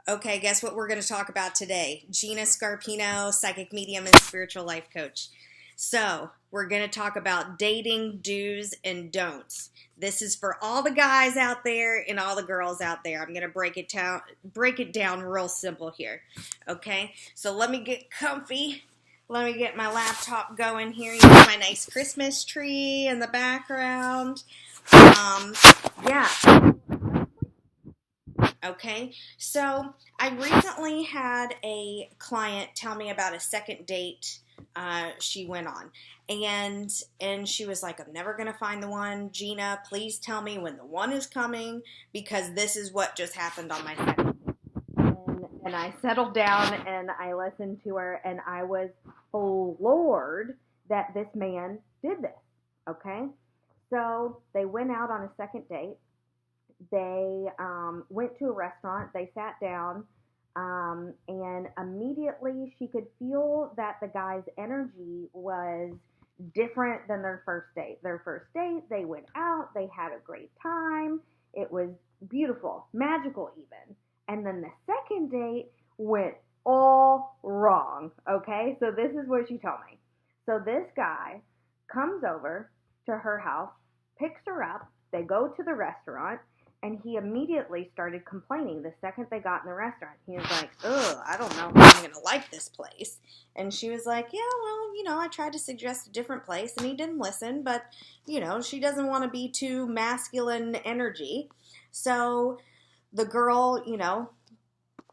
Okay, guess what we're going to talk about today? Gina Scarpino, psychic medium and spiritual life coach. So, we're going to talk about dating do's and don'ts. This is for all the guys out there and all the girls out there. I'm going to break it down real simple here. Okay? So, let me get comfy. Let me get my laptop going here. You got my nice Christmas tree in the background. Yeah. Okay, so I recently had a client tell me about a second date she went on, and she was like, "I'm never gonna find the one. Gina, please tell me when the one is coming because this is what just happened on my second." And I settled down and I listened to her, and I was floored that this man did this. Okay, so they went out on a second date. They went to a restaurant. They sat down, and immediately she could feel that the guy's energy was different than their first date. Their first date, they went out. They had a great time. It was beautiful, magical even. And then the second date went all wrong, okay? So this is what she told me. So this guy comes over to her house, picks her up. They go to the restaurant. And he immediately started complaining the second they got in the restaurant. He was like, "Ugh, I don't know if I'm going to like this place." And she was like, "Yeah, well, I tried to suggest a different place, and he didn't listen. But, she doesn't want to be too masculine energy." So the girl,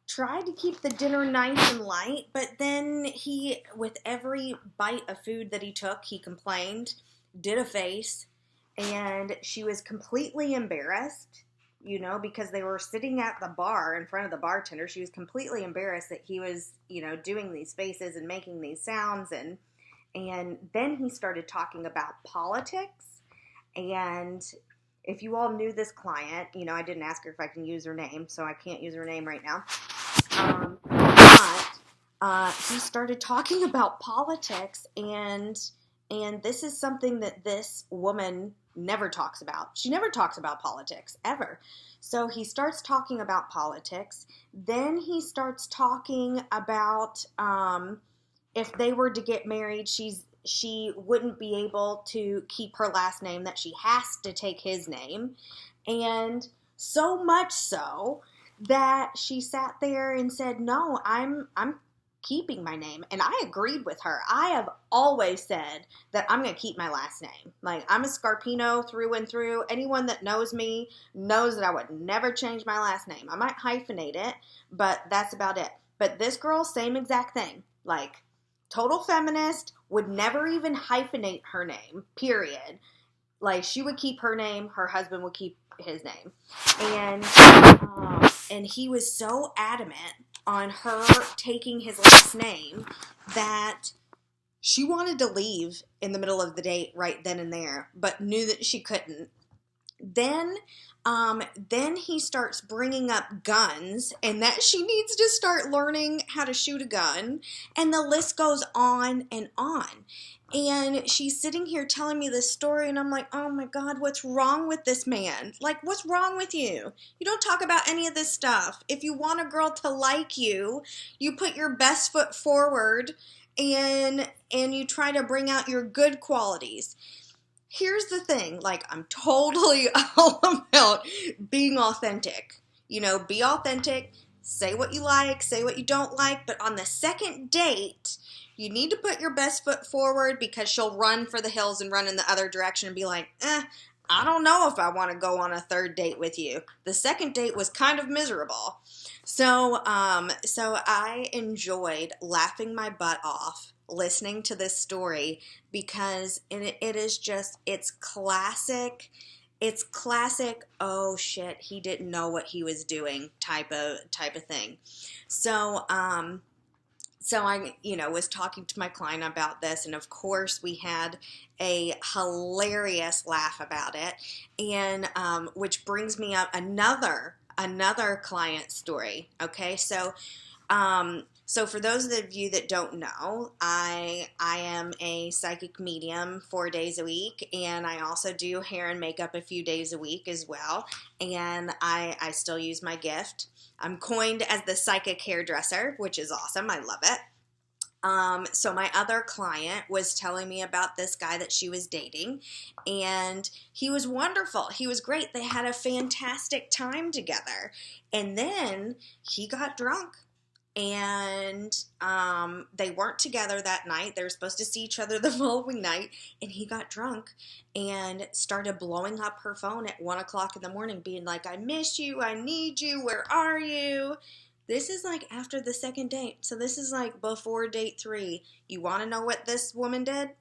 tried to keep the dinner nice and light. But then with every bite of food that he took, he complained, did a face, and she was completely embarrassed. Because they were sitting at the bar in front of the bartender. She was completely embarrassed that he was, doing these faces and making these sounds. And then he started talking about politics. And if you all knew this client, I didn't ask her if I can use her name, so I can't use her name right now. But he started talking about politics, and this is something that this woman never talks about. She never talks about politics, ever. So he starts talking about politics. Then he starts talking about if they were to get married, she wouldn't be able to keep her last name, that she has to take his name. And so much so that she sat there and said, "No, I'm keeping my name." And I agreed with her. I have always said that I'm going to keep my last name. Like, I'm a Scarpino through and through. Anyone that knows me knows that I would never change my last name. I might hyphenate it, but that's about it. But this girl, same exact thing. Like, total feminist, would never even hyphenate her name, period. Like, she would keep her name, her husband would keep his name. And he was so adamant on her taking his last name that she wanted to leave in the middle of the date right then and there, but knew that she couldn't. Then he starts bringing up guns and that she needs to start learning how to shoot a gun, and the list goes on and on. And she's sitting here telling me this story, and I'm like, "Oh my God, what's wrong with this man? Like, what's wrong with you? You don't talk about any of this stuff. If you want a girl to like you, you put your best foot forward and you try to bring out your good qualities." Here's the thing, like, I'm totally all about being authentic. Be authentic, say what you like, say what you don't like, but on the second date, you need to put your best foot forward, because she'll run for the hills and run in the other direction and be like, I don't know if I want to go on a third date with you. The second date was kind of miserable. So I enjoyed laughing my butt off listening to this story, because it is just, it's classic, "Oh shit, he didn't know what he was doing" type of thing. So I, was talking to my client about this, and of course we had a hilarious laugh about it, and which brings me up another client story. Okay, so So for those of you that don't know, I am a psychic medium 4 days a week, and I also do hair and makeup a few days a week as well. And I still use my gift. I'm coined as the psychic hairdresser, which is awesome. I love it. So my other client was telling me about this guy that she was dating, and he was wonderful. He was great. They had a fantastic time together. And then he got drunk, and they weren't together that night. They were supposed to see each other the following night, and he got drunk and started blowing up her phone at 1 o'clock in the morning, being like, I miss you, I need you, where are you? This is like after the second date. So this is like before date 3. You want to know what this woman did?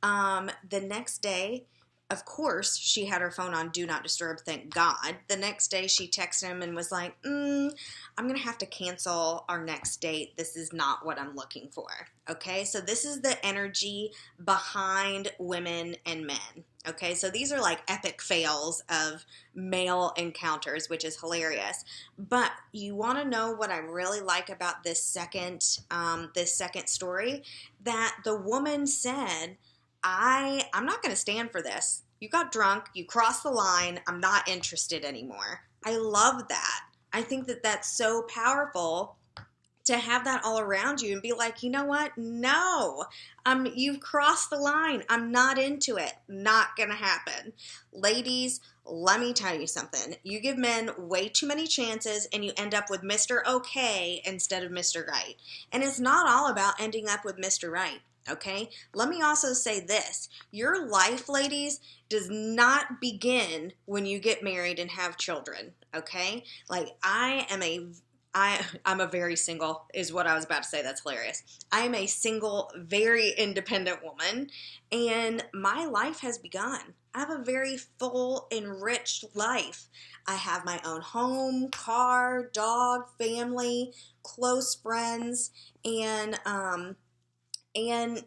The next day, of course, she had her phone on Do Not Disturb, thank God. The next day, she texted him and was like, I'm going to have to cancel our next date. This is not what I'm looking for. Okay, so this is the energy behind women and men. Okay, so these are like epic fails of male encounters, which is hilarious. But you want to know what I really like about this second story? That the woman said, I'm not going to stand for this. You got drunk, you crossed the line, I'm not interested anymore. I love that. I think that that's so powerful to have that all around you and be like, you know what? No, you've crossed the line. I'm not into it. Not going to happen. Ladies, let me tell you something. You give men way too many chances and you end up with Mr. Okay instead of Mr. Right. And it's not all about ending up with Mr. Right. Okay? Let me also say this. Your life, ladies, does not begin when you get married and have children. Okay? Like, I'm a very single, is what I was about to say. That's hilarious. I am a single, very independent woman, and my life has begun. I have a very full, enriched life. I have my own home, car, dog, family, close friends, and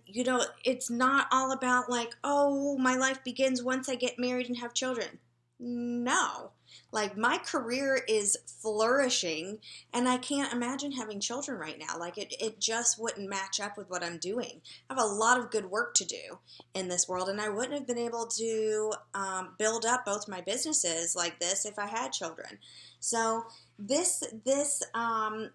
you know, it's not all about like, oh, my life begins once I get married and have children. No. Like, my career is flourishing, and I can't imagine having children right now. Like, it just wouldn't match up with what I'm doing. I have a lot of good work to do in this world, and I wouldn't have been able to build up both my businesses like this if I had children. So this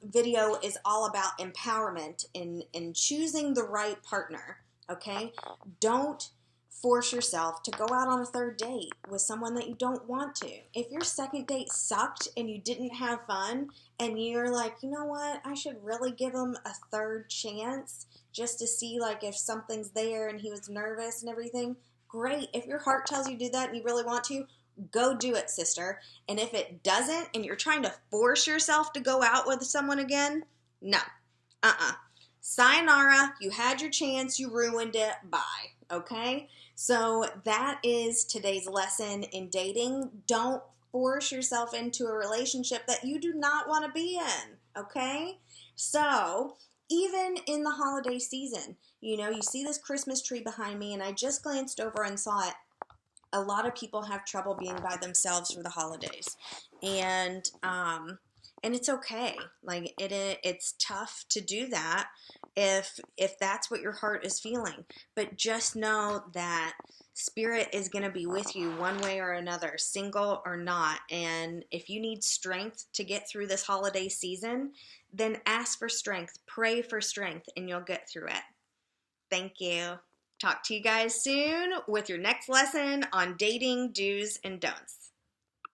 video is all about empowerment in choosing the right partner, okay? Don't force yourself to go out on a third date with someone that you don't want to. If your second date sucked and you didn't have fun and you're like, you know what, I should really give him a third chance just to see like if something's there and he was nervous and everything, great. If your heart tells you to do that and you really want to, go do it, sister. And if it doesn't and you're trying to force yourself to go out with someone again, no. Sayonara, you had your chance, you ruined it, bye. Okay? So that is today's lesson in dating. Don't force yourself into a relationship that you do not want to be in. Okay? So even in the holiday season, you know, you see this Christmas tree behind me, and I just glanced over and saw it. A lot of people have trouble being by themselves for the holidays, and it's okay. Like, it's tough to do that if that's what your heart is feeling. But just know that Spirit is going to be with you one way or another, single or not. And if you need strength to get through this holiday season, then ask for strength, pray for strength, and you'll get through it. Thank you. Talk to you guys soon with your next lesson on dating do's and don'ts.